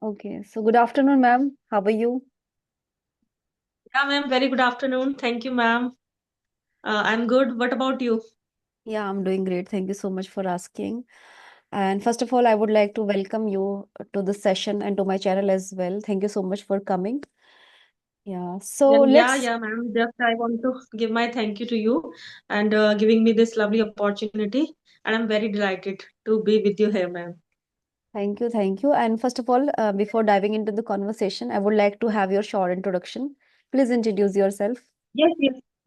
Okay, so good afternoon, ma'am. How are you? Yeah, ma'am. Very good afternoon. Thank you, ma'am. I'm good. What about you? Yeah, I'm doing great. Thank you so much for asking. And first of all, I would like to welcome you to this session and to my channel as well. Thank you so much for coming. Yeah, so let's, Yeah, ma'am. Just I want to give my thank you to you and giving me this lovely opportunity. And I'm very delighted to be with you here, ma'am. thank you, thank you. And first of all, before diving into the conversation, I would like to have your short introduction. Please introduce yourself. Yes.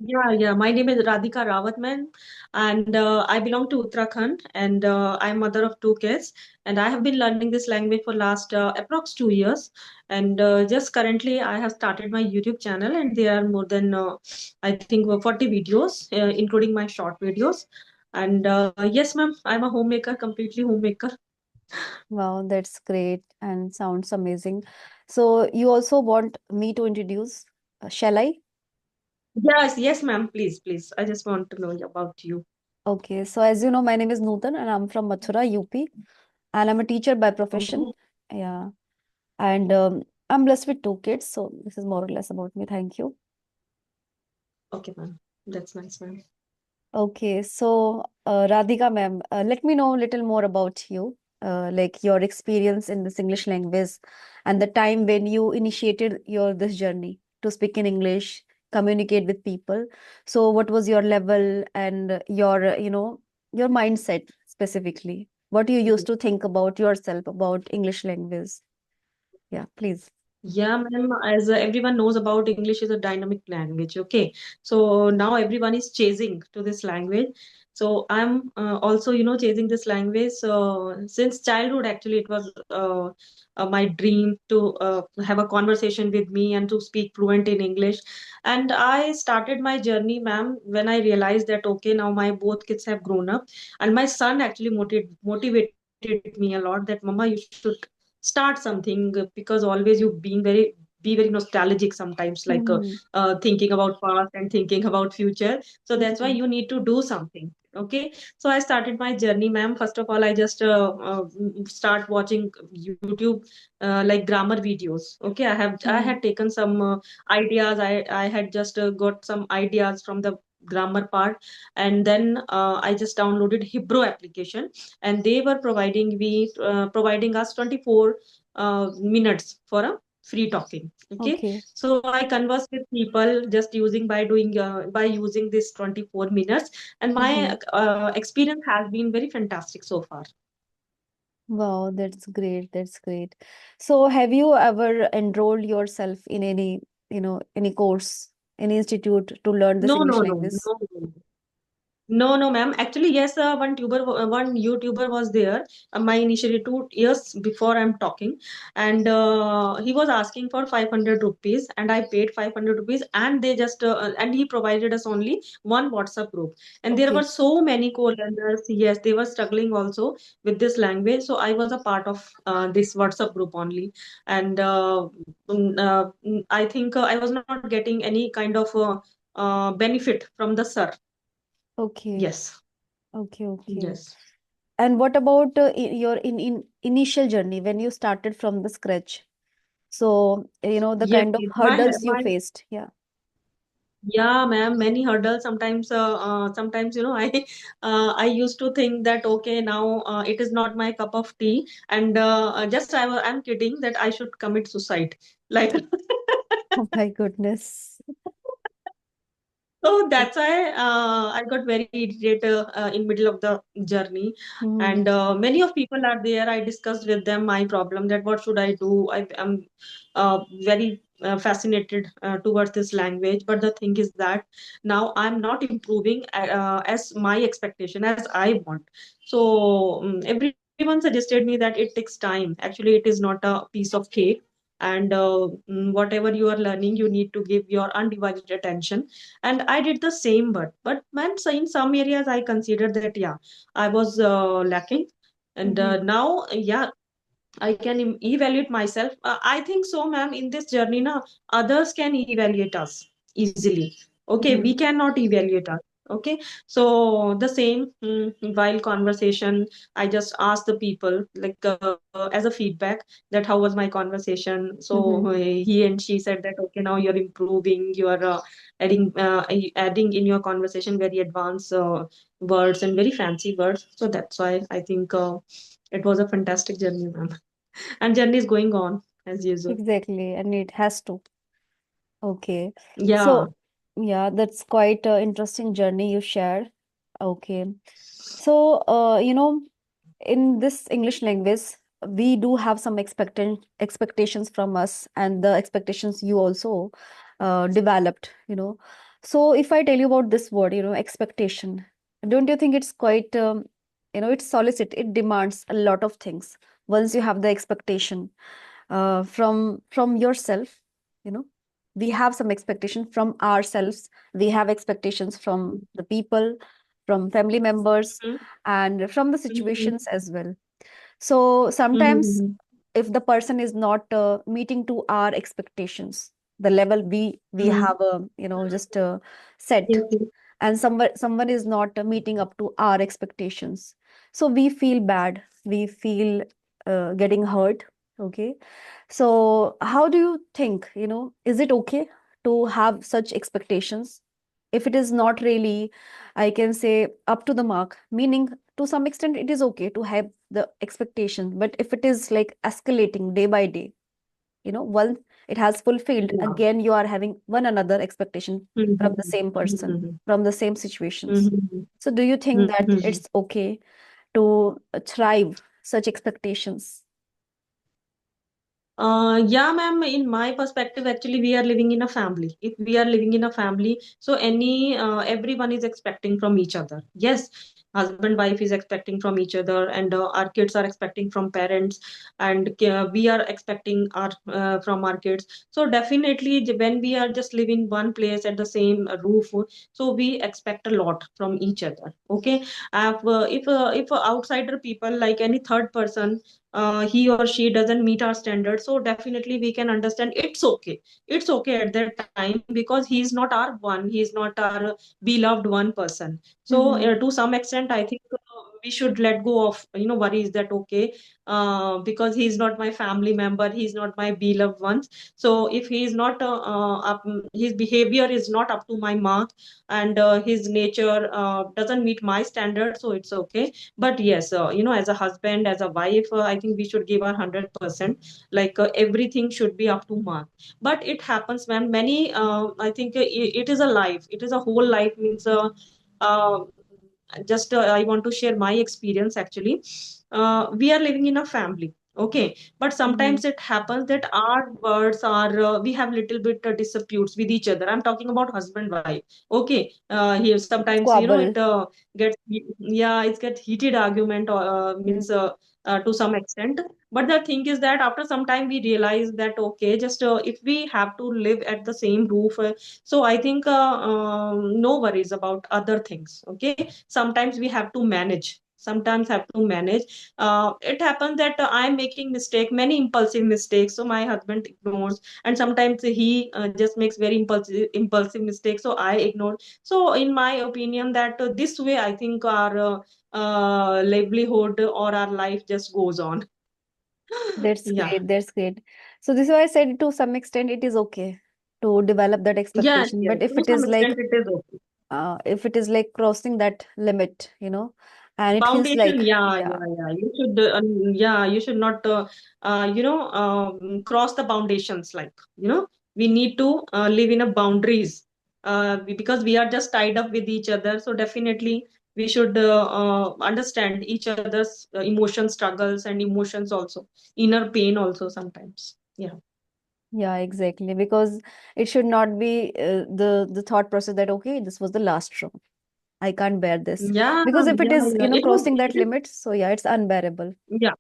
Yeah. My name is Radhika Rawat, ma'am, and I belong to Uttarakhand, and I'm mother of two kids, and I have been learning this language for last approx 2 years, and just currently I have started my YouTube channel, and there are more than I think 40 videos, including my short videos, and yes, ma'am, I'm a homemaker, completely homemaker. Wow, that's great and sounds amazing. So you also want me to introduce, shall I? Yes, ma'am, please. I just want to know about you. Okay, so as you know, my name is Nutan and I'm from Mathura, UP, and I'm a teacher by profession. Oh, Yeah, and I'm blessed with two kids, so this is more or less about me. Thank you. okay, ma'am. That's nice, ma'am. Okay, so Radhika ma'am, let me know a little more about you, like your experience in this English language and the time when you initiated your this journey to speak in English, communicate with people. So what was your level and your, your mindset specifically? What you used to think about yourself about English language? Yeah, please. Yeah, ma'am. As everyone knows about English is a dynamic language. Okay, so now everyone is chasing to this language. So I'm also, chasing this language. So since childhood, actually, it was my dream to have a conversation with me and to speak fluent in English. And I started my journey, ma'am, when I realized that okay, now my both kids have grown up, and my son actually motivated me a lot. That Mama, you should start something because always you be very nostalgic sometimes, like Mm-hmm. thinking about past and thinking about future. So that's why Mm-hmm. you need to do something. Okay, so I started my journey, ma'am. First of all, I just start watching YouTube, like grammar videos. Okay, I Mm-hmm. had taken some ideas. I had just got some ideas from the grammar part, and then I just downloaded Hebrew application, and they were providing us 24 minutes for a free talking. Okay, Okay. so I converse with people just by using this 24 minutes, and Mm-hmm. my experience has been very fantastic so far. Wow, that's great. That's great. So, have you ever enrolled yourself in any, any course, any institute to learn this No, English no, no, language? no, no. No, ma'am. Actually, yes, one YouTuber was there. My initially 2 years before I'm talking, and he was asking for 500 rupees, and I paid 500 rupees, and they just and he provided us only one WhatsApp group, and there were Okay. so many co-learners. Yes, they were struggling also with this language, so I was a part of this WhatsApp group only, and I think I was not getting any kind of benefit from the sir. Okay. Yes. Okay. Okay. Yes. And what about your in initial journey when you started from the scratch? So, the Yes, kind of yes. hurdles you faced. Yeah. Yeah, ma'am, many hurdles. Sometimes, I, I used to think that okay, now it is not my cup of tea, and I'm kidding that I should commit suicide. Like, Oh my goodness. so that's why I got very irritated in middle of the journey, Mm-hmm. and many of people are there. I discussed with them my problem that what should I do. I am very fascinated towards this language, but the thing is that now I'm not improving as my expectation as I want. So everyone suggested me that it takes time. Actually, it is not a piece of cake. And whatever you are learning, you need to give your undivided attention, and I did the same. But man, so in some areas I considered that yeah, I was lacking, and Mm-hmm. now yeah, I can evaluate myself. I think so, ma'am. In this journey, na, others can evaluate us easily. Okay, we Mm-hmm. cannot evaluate us. Okay, so the same while conversation, I just ask the people like as a feedback that how was my conversation. So Mm-hmm. he and she said that okay, now you're improving, you are adding in your conversation very advanced words and very fancy words. So that's why I think it was a fantastic journey, ma'am. And journey is going on as usual. Exactly, and it has to. Okay. Yeah. So, yeah, that's quite an interesting journey you shared. Okay. So, in this English language, we do have some expectations from us, and the expectations you also developed, So, if I tell you about this word, expectation, don't you think it's quite, it's solicit, it demands a lot of things once you have the expectation from yourself, you know we have some expectation from ourselves, we have expectations from the people, from family members, Mhm. and from the Mhm. situations as well. So sometimes Mhm. if the person is not meeting to our expectations, the level we Mhm. have just set, Yes, yes. and someone is not meeting up to our expectations, so we feel bad, we feel getting hurt. Okay, so how do you think, is it okay to have such expectations? If it is not really, I can say, up to the mark, meaning to some extent it is okay to have the expectation, but if it is like escalating day by day, once it has fulfilled, Yeah. again you are having one another expectation from the Mhm. same person, Mhm. from the same situations. Mhm. So do you think that Mhm. it's okay to thrive such expectations? Yeah, ma'am. In my perspective, actually, we are living in a family. If we are living in a family, so everyone is expecting from each other. Yes, husband, wife is expecting from each other, and our kids are expecting from parents, and we are expecting our from our kids. So definitely, when we are just living one place at the same roof, so we expect a lot from each other. Okay, if outsider people like any third person he or she doesn't meet our standards, so definitely we can understand it's okay at that time because he's not our one, he's not our beloved one person. So Mm-hmm. to some extent I think we should let go of worries that okay because he's not my family member, he's not my beloved one. So if he is not his behavior is not up to my mark, and his nature doesn't meet my standards, so it's okay. But yes, as a husband, as a wife, I think we should give our 100%. Like everything should be up to mark. But it happens when many I think it is a life, it is a whole life means uh, just I want to share my experience actually. We are living in a family, okay, but Mm-hmm. sometimes it happens that our words are we have little bit disputes with each other. I'm talking about husband wife. Okay, here sometimes Squabble. it gets, yeah, it's get heated argument Mm. means to some extent. But the thing is that after some time we realize that okay, just if we have to live at the same roof, so I think no worries about other things. Okay, sometimes we have to manage, sometimes have to manage. It happens that I'm making mistake, many impulsive mistakes, so my husband ignores, and sometimes he just makes very impulsive mistakes, so I ignore. So in my opinion that this way I think our livelihood or our life just goes on. That's Yeah. great. That's great. So this is why I said to some extent it is okay to develop that Yes, expectation. yes, But if to it some is extent like it is okay. crossing that limit, and it feels Foundation, like, yeah, yeah, yeah. You should, yeah, you should not, cross the foundations. Like, we need to live in a boundaries, because we are just tied up with each other. So definitely, we should understand each other's emotion struggles and emotions also, inner pain also sometimes. Yeah. yeah, exactly. Because it should not be the thought process that okay, this was the last straw. I can't bear this. Yeah, Because if it yeah, is, yeah. crossing It that is, limit, so yeah, it's unbearable. yeah.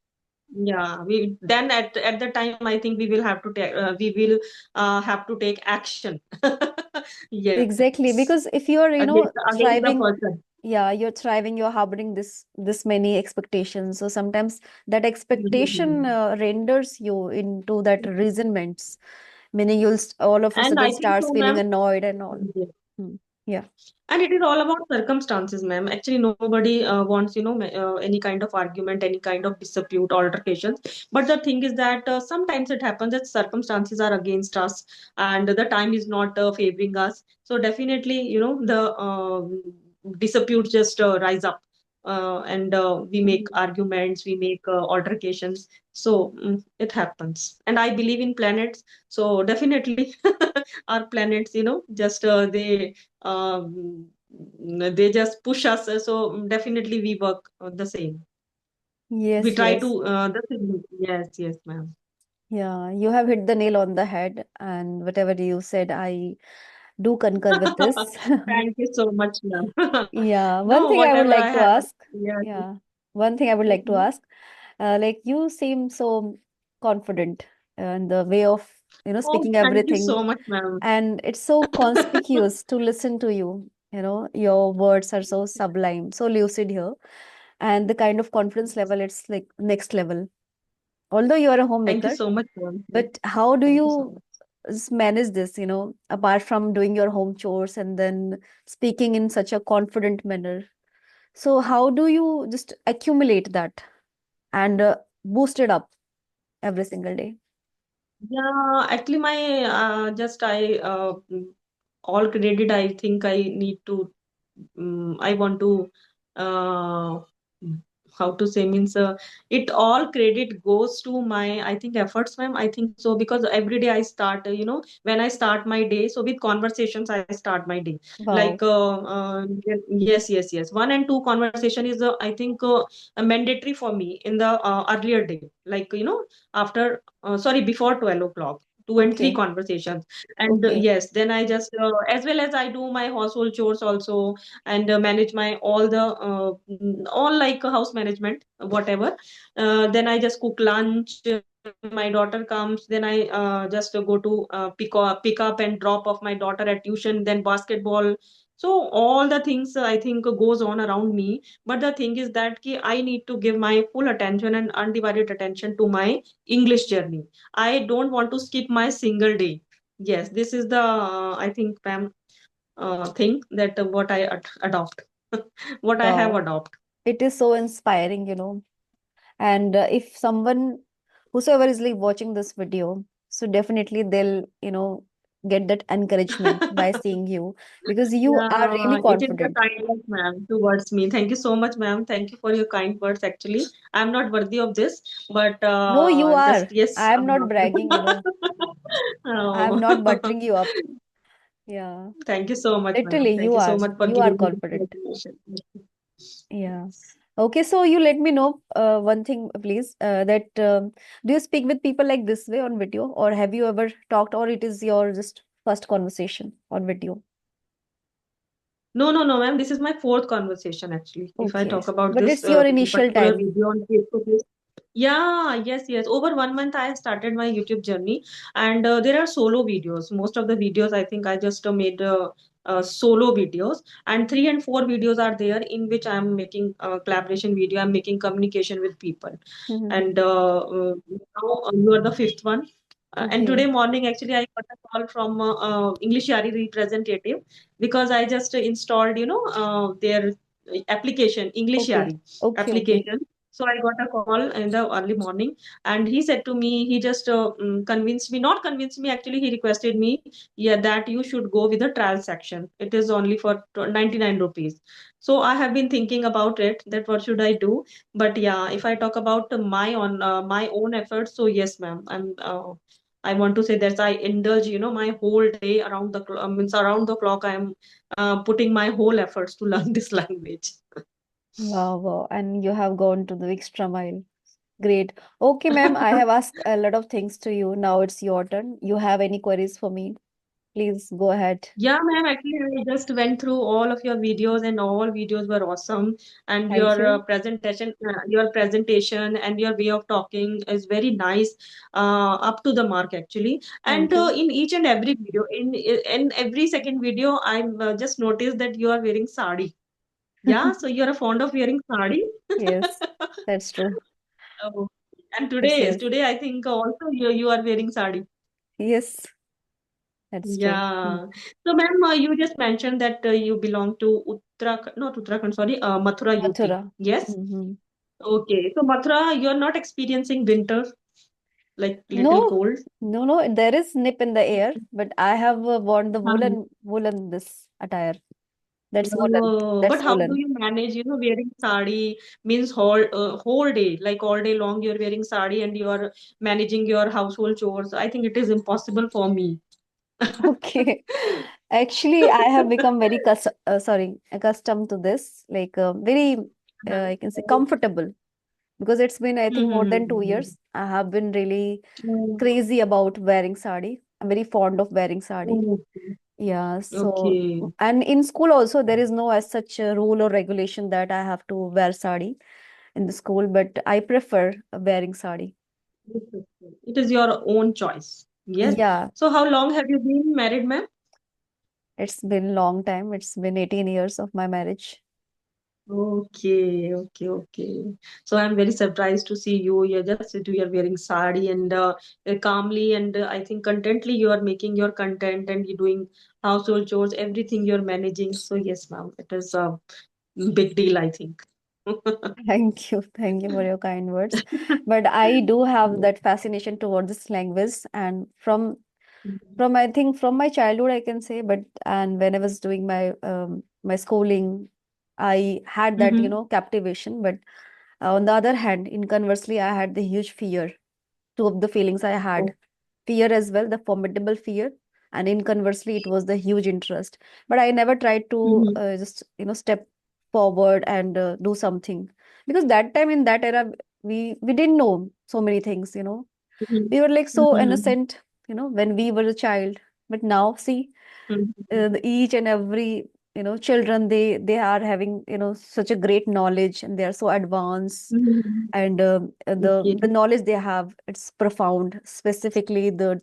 Yeah, we then at the time I think we will have to take have to take action. Exactly. Yes, Because if you are, against the thriving, person. yeah, you're thriving, you're harboring this many expectations. So sometimes that expectation Mhm. renders you into that resentments, meaning all of a And sudden I think starts so, feeling ma'am. annoyed and all. Hmm. Yeah. And it is all about circumstances, ma'am. Actually, nobody wants, any kind of argument, any kind of dispute, altercations. But the thing is that sometimes it happens that circumstances are against us and the time is not favoring us. So definitely, the disputes just rise up. And we make Mhm. arguments, we make altercations. So it happens. And I believe in planets. So definitely, our planets, just they just push us. So definitely we work the same. We Yes, try yes. to the same. Yes, yes, ma'am. Yeah, you have hit the nail on the head, and whatever you said, I do concur with this. Thank you so much, ma'am. Yeah, one No, thing I would whatever I like to have. ask. Yes. Yeah, one thing I would like to Mhm. ask. Like you seem so confident in the way of, Oh, speaking thank you everything, so much, ma'am. and it's so conspicuous to listen to you. Your words are so sublime, so lucid here, and the kind of confidence level, it's like next level. Although you are a Thank you homemaker, so much, ma'am. but how do Thank you so you much. manage this, apart from doing your home chores and then speaking in such a confident manner? So how do you just accumulate that and boost it up every single day? Yeah, actually, my just I all credit. I think I need to. I want to. Uh, how to say means it all credit goes to my I think efforts, ma'am. I think so because every day I start. When I start my day, so with conversations I start my day. Wow. Like yes, yes, yes. One and two conversation is I think mandatory for me in the earlier day. Like after sorry before 12 o'clock. Two and three Okay. conversations, and Okay. yes, then I just as well as I do my household chores also, and manage my all like house management whatever. Then I just cook lunch. My daughter comes, then I just go to pick up and drop off my daughter at tuition, then basketball. So all the things I think goes on around me. But the thing is that I need to give my full attention and undivided attention to my English journey. I don't want to skip my single day. Yes, this is the I think, ma'am, thing that what I adopt, what I have Wow. adopted. It is so inspiring, and if someone, whosoever is like watching this video, so definitely they'll, get that encouragement by seeing you, because you are really Yeah, it is the confident. kindness, ma'am, towards me. Thank you so much, ma'am. Thank you for your kind words. Actually, I'm not worthy of this, but No, you just are. yes. I'm not bragging, I'm Oh. not buttering you up. Yeah. Thank you so much, ma'am. Literally, Thank you so much for you are giving me this confident. motivation. Yeah. Okay, so you let me know one thing, please. That do you speak with people like this way on video, or have you ever talked, or it is your just first conversation on video? No, no, no, ma'am. This is my fourth conversation actually. If I Okay, talk about but this it's your initial particular time. video on Facebook. Yeah, yes, yes. Over 1 month, I started my YouTube journey, and there are solo videos. Most of the videos, I think, I just made solo videos, and 3 and 4 videos are there in which I'm making collaboration video. I'm making communication with people, Mhm. and now you are the fifth one. And Okay, today morning, actually, I got a call from English Yari representative because I just installed, their application, English okay, Yari okay. application. So I got a call in the early morning, and he said to me, he just convinced me, not convinced me, actually, he requested me, yeah, that you should go with the trial section. It is only for 99 rupees. So I have been thinking about it, that what should I do? But yeah, if I talk about my own efforts, so yes, ma'am, I want to say that I indulge, my whole day around means around the clock. I am putting my whole efforts to learn this language. Wow, wow. And you have gone to the extra mile. Great. Okay, ma'am, I have asked a lot of things to you. Now it's your turn. You have any queries for me? Please go ahead. Yeah, ma'am. Actually, I just went through all of your videos, and all videos were awesome. And Thank your you. presentation, and your way of talking is very nice, up to the mark actually. And Thank you. in each and every video, in every second video, I just noticed that you are wearing sari. Yeah, so you are fond of wearing sari. Yes, that's true. Oh. And It's today, yes. today I think also you are wearing sari. Yes, That's true. Hmm. Yeah. So, ma'am, you just mentioned that you belong to Uttarakhand, not Uttarakhand, sorry, Mathura, UP. Mathura. Yes? Hmm. Okay. So, Mathura, you're not experiencing winter, like little No, cold. no, there is nip in the air, but I have worn the Uh-huh. woolen this attire. That's woolen. Oh, but That's how do woolen. you manage, wearing sari means whole day, like all day long you're wearing sari and you are managing your household chores. I think it is impossible for me. Okay. Actually, I have become very accustomed to this, like very, Uh-huh. I can say comfortable because it's been, I think, more than two Mm-hmm. years. I have been really crazy about wearing sari. I'm very fond of wearing sari. Okay. Yeah, so Okay. and in school also there is no as such a rule or regulation that I have to wear sari in the school, but I prefer wearing sari. It is your own choice. Yes. Yeah, So how long have you been married, ma'am? it's been long time. It's been 18 years of my marriage. Okay, okay, okay. So I'm very surprised to see you. You're wearing sari and calmly and I think contently you are making your content and you're doing household chores, everything you're managing. So yes, ma'am, it is a big deal, I think. Thank you. Thank you for your kind words. But I do have that fascination towards this language, and from I think from my childhood I can say, but and when I was doing my schooling, I had that, Mm-hmm. captivation. But on the other hand, in conversely, I had the huge fear. Two of the feelings I Oh, had, fear as well, the formidable fear, and in conversely, it was the huge interest. But I never tried to mm-hmm. just step forward and do something because that time in that era we didn't know so many things. Mm-hmm. We were like so Mm-hmm. innocent, when we were a child. But now see, each and every children, they are having such a great knowledge, and they are so advanced, Mm-hmm. and Okay. the knowledge they have, it's profound, specifically the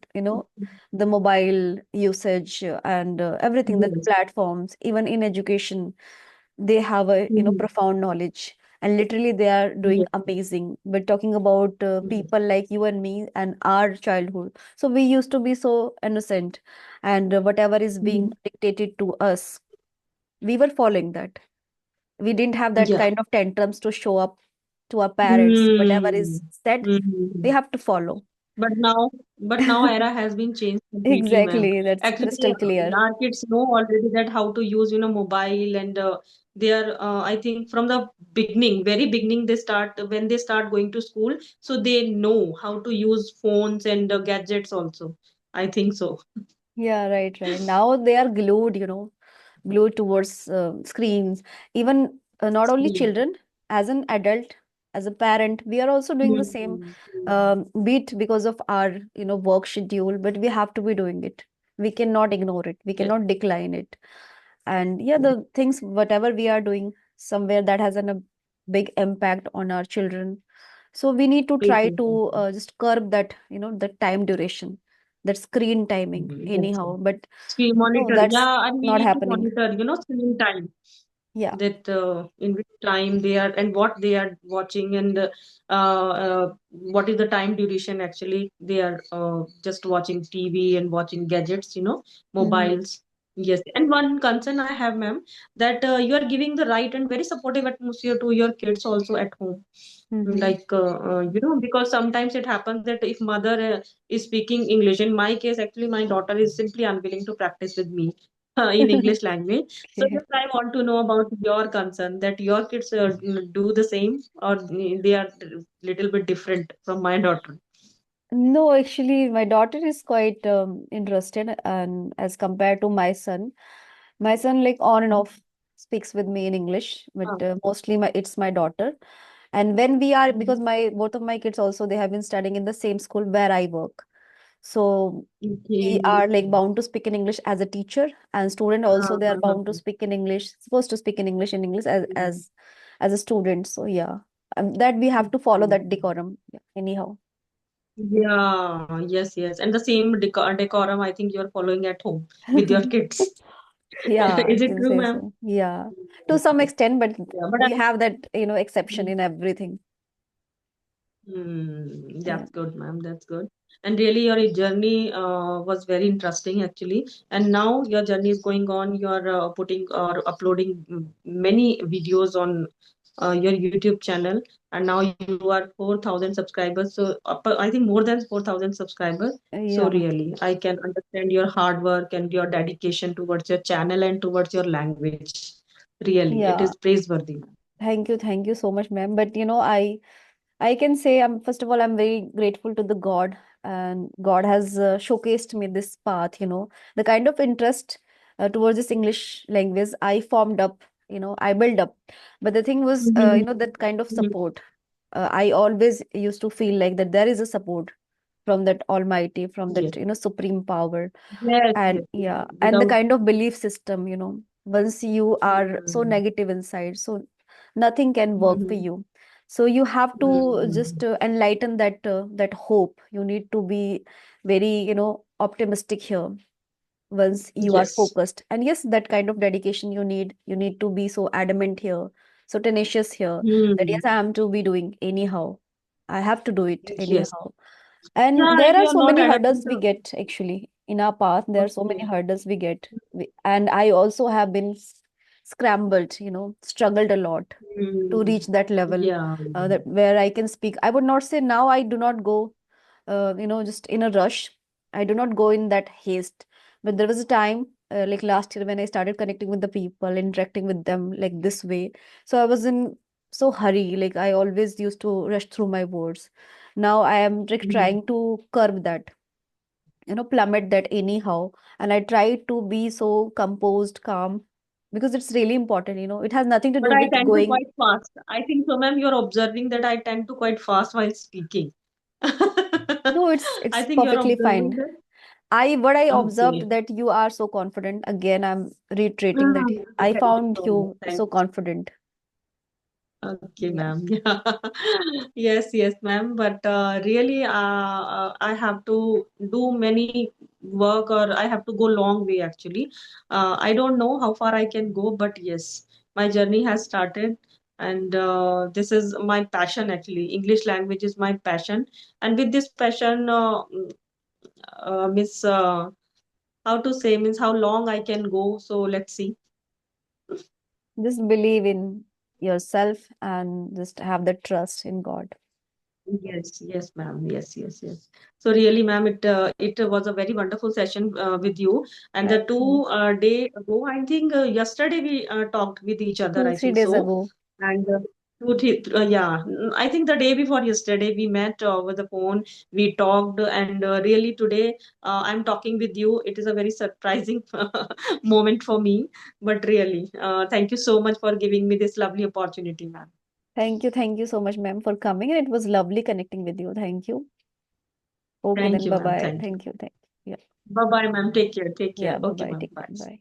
mobile usage, and everything, the Yes. platforms, even in education, they have a Mm-hmm. profound knowledge, and literally they are doing Yes. amazing. But talking about Yes. people like you and me and our childhood, so we used to be so innocent, and whatever is being Mm-hmm. dictated to us, we were following that. We didn't have that Yeah. kind of tantrums to show up to our parents. Whatever Mm. is said, we Mm. have to follow. But now era has been changed completely, ma'am. Exactly, that's Actually, crystal clear. our kids know already that how to use, mobile and they are, I think from the beginning, very beginning, when they start going to school, so they know how to use phones and gadgets also. I think so. Yeah, right. Now they are glued towards screens. Even not only Screen. children, as an adult, as a parent, we are also doing the same. Mm. Be it because of our work schedule, but we have to be doing it. We cannot ignore it. We Yes. cannot decline it. And yeah, the things whatever we are doing somewhere, that has a big impact on our children. So we need to Big try to impact. just curb that, the time duration, that screen timing Yes. anyhow. But Screen no, monitor. that's Yeah, and we not need to happening. monitor, screen time. Yeah. That in which time they are and what they are watching and what is the time duration actually they are just watching TV and watching gadgets, Hmm. mobiles. Yes, and one concern I have, ma'am, that you are giving the right and very supportive atmosphere to your kids also at home. Hmm. Like because sometimes it happens that if mother is speaking English, in my case actually my daughter is simply unwilling to practice with me in English language. So Okay. just I want to know about your concern that your kids do the same or they are little bit different from my daughter. No, actually, my daughter is quite interested, and as compared to my son like on and off speaks with me in English, but Ah, mostly it's my daughter. And when we are, mhm. because my both of my kids also, they have been studying in the same school where I work. So we Okay. are like bound to speak in English as a teacher, and student Ah, also, they are ah, bound to speak in English, supposed to speak in English as a student. So yeah, that we have to follow that ah. decorum. Yeah, anyhow. Yeah, yes. And the same decorum I think you're following at home with your kids. Yeah, I Is it can true, say ma'am? so. Yeah, to some extent, but Yeah, but we have that, exception I, in everything. Yeah, That's good, ma'am. That's good. And really, your journey was very interesting, actually. And now your journey is going on. You are putting or uploading many videos on your YouTube channel, and now you are 4,000 subscribers. So I think more than 4,000 subscribers. So yeah, really, I can understand your hard work and your dedication towards your channel and towards your language. Really, it is yeah. praiseworthy. Thank you so much, ma'am. But I can say I'm first of all I'm very grateful to the God, and God has showcased me this path. The kind of interest towards this English language I formed up. I built up. But the thing was, Mhm. that kind of Mhm. support. I always used to feel like that there is a support from that Almighty, from that Yes. supreme power, Yes, and yes, yes. yeah, and the Without. kind of belief system. Once you are so Mm, negative inside, so nothing can work for mhm, you. So you have to just mm, enlighten that hope. You need to be very optimistic here once you are yes. focused. And yes, that kind of dedication you need to be so adamant here, so tenacious here, that Mm, yes, I am to be doing anyhow, I have to do it yes. anyhow. And Yeah, there if are you are so not many adamant, hurdles we get actually in our path. There are so many okay. hurdles we get. And I also have been scrambled, struggled a lot to Mm, reach that level, yeah. that where I can speak. I would not say now I do not go, just in a rush. I do not go in that haste. But there was a time, like last year, when I started connecting with the people, interacting with them like this way. So I was in so hurry. Like I always used to rush through my words. Now I am like Mhm. trying to curb that, plummet that anyhow. And I try to be so composed, calm, because it's really important. It has nothing to But do I with tend to going. quite fast. I think so, ma'am, you're observing that I tend to quite fast while speaking. No, it's I it's think you're perfectly observing fine. that. What I observed Okay. that you are so confident. Again, I'm reiterating that Okay, I thank you found so much. you Thank so you. confident. Okay, Yeah. ma'am. Yeah. Yes, yes, ma'am. But really, I have to do many work, or I have to go long way actually. I don't know how far I can go, but yes, my journey has started, and this is my passion actually. English language is my passion, and with this passion, miss how to say means how long I can go. So let's see. Just believe in yourself and just have the trust in God. Yes, yes, ma'am. Yes, yes, yes. So really, ma'am, it was a very wonderful session with you. And the Thanks. 2 day ago, I think yesterday we talked with each other. Two, I three think days so. ago. And yeah, I think the day before yesterday we met over the phone. We talked, and really today I'm talking with you. It is a very surprising moment for me. But really, thank you so much for giving me this lovely opportunity, ma'am. Thank you. Thank you so much, ma'am, for coming. And it was lovely connecting with you. Thank you. Okay, Thank then you, bye ma'am. bye. Thank you. Thank you. Thank you. Yeah. Bye bye, ma'am. Take care. Take care. Yeah, bye Okay, bye. ma'am. Take care. Bye. Bye.